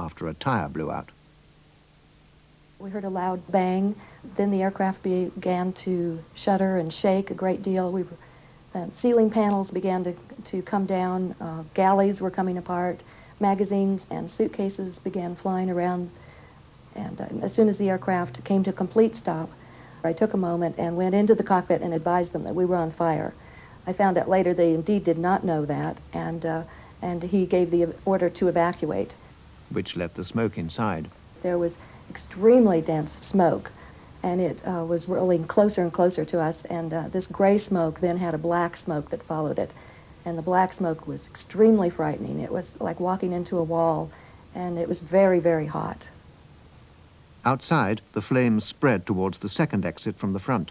after a tire blew out. We heard a loud bang. Then the aircraft began to shudder and shake a great deal. Ceiling panels began to come down. Galleys were coming apart. Magazines and suitcases began flying around. And as soon as the aircraft came to a complete stop, I took a moment and went into the cockpit and advised them that we were on fire. I found out later they indeed did not know that, and he gave the order to evacuate. Which let the smoke inside. There was extremely dense smoke, and it was rolling closer and closer to us, and this gray smoke then had a black smoke that followed it, and the black smoke was extremely frightening. It was like walking into a wall, and it was very, very hot. Outside, the flames spread towards the second exit from the front.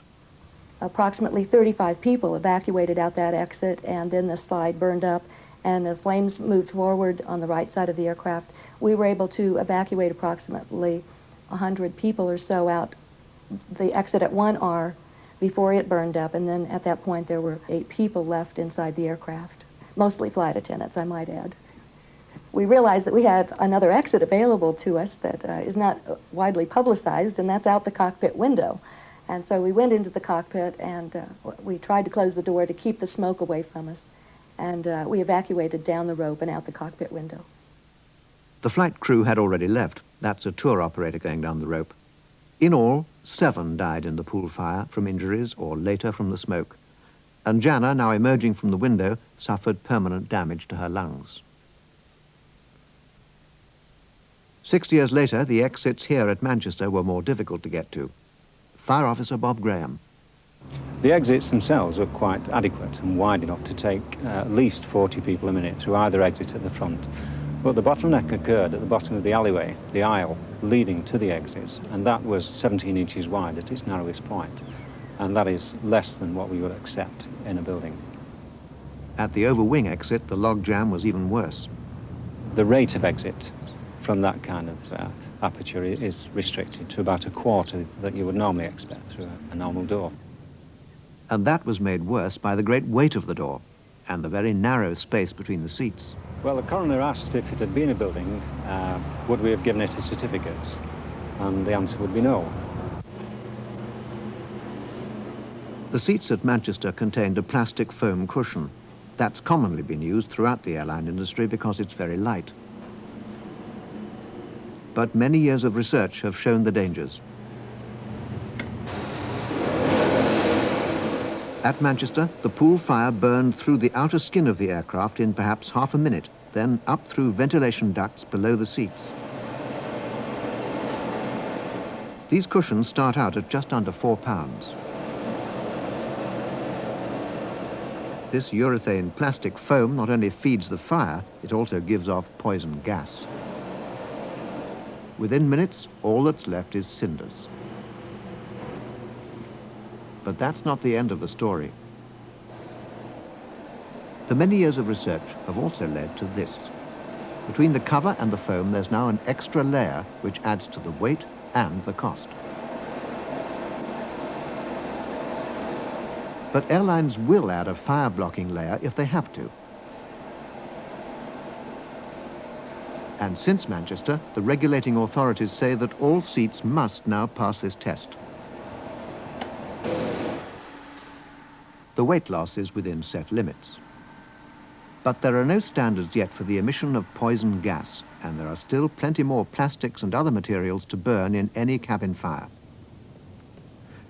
Approximately 35 people evacuated out that exit, and then the slide burned up, and the flames moved forward on the right side of the aircraft. We were able to evacuate approximately 100 people or so out the exit at 1R before it burned up, and then at that point there were 8 people left inside the aircraft, mostly flight attendants, I might add. We realized that we had another exit available to us that is not widely publicized, and that's out the cockpit window. And so we went into the cockpit, and we tried to close the door to keep the smoke away from us, and we evacuated down the rope and out the cockpit window. The flight crew had already left. That's a tour operator going down the rope. In all, 7 died in the pool fire from injuries or later from the smoke. And Jana, now emerging from the window, suffered permanent damage to her lungs. 6 years later, the exits here at Manchester were more difficult to get to. Fire Officer Bob Graham. The exits themselves were quite adequate and wide enough to take at least 40 people a minute through either exit at the front. But the bottleneck occurred at the bottom of the alleyway, the aisle leading to the exits, and that was 17 inches wide at its narrowest point. And that is less than what we would accept in a building. At the overwing exit, the log jam was even worse. The rate of exit from that kind of aperture is restricted to about a quarter that you would normally expect through a normal door. And that was made worse by the great weight of the door and the very narrow space between the seats. Well, the coroner asked if it had been a building, would we have given it a certificate? And the answer would be no. The seats at Manchester contained a plastic foam cushion. That's commonly been used throughout the airline industry because it's very light. But many years of research have shown the dangers. At Manchester, the pool fire burned through the outer skin of the aircraft in perhaps half a minute, then up through ventilation ducts below the seats. These cushions start out at just under 4 pounds. This urethane plastic foam not only feeds the fire, it also gives off poison gas. Within minutes, all that's left is cinders. But that's not the end of the story. The many years of research have also led to this. Between the cover and the foam, there's now an extra layer which adds to the weight and the cost. But airlines will add a fire-blocking layer if they have to. And since Manchester, the regulating authorities say that all seats must now pass this test. The weight loss is within set limits. But there are no standards yet for the emission of poison gas, and there are still plenty more plastics and other materials to burn in any cabin fire.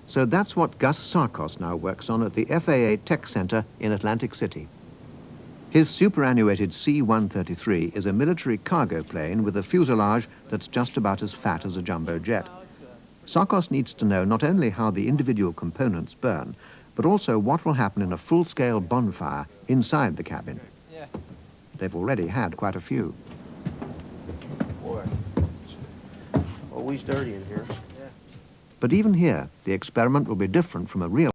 So that's what Gus Sarkos now works on at the FAA Tech Center in Atlantic City. His superannuated C-133 is a military cargo plane with a fuselage that's just about as fat as a jumbo jet. Sarkos needs to know not only how the individual components burn, but also what will happen in a full-scale bonfire inside the cabin. They've already had quite a few. Boy, always dirty in here. But even here, the experiment will be different from a real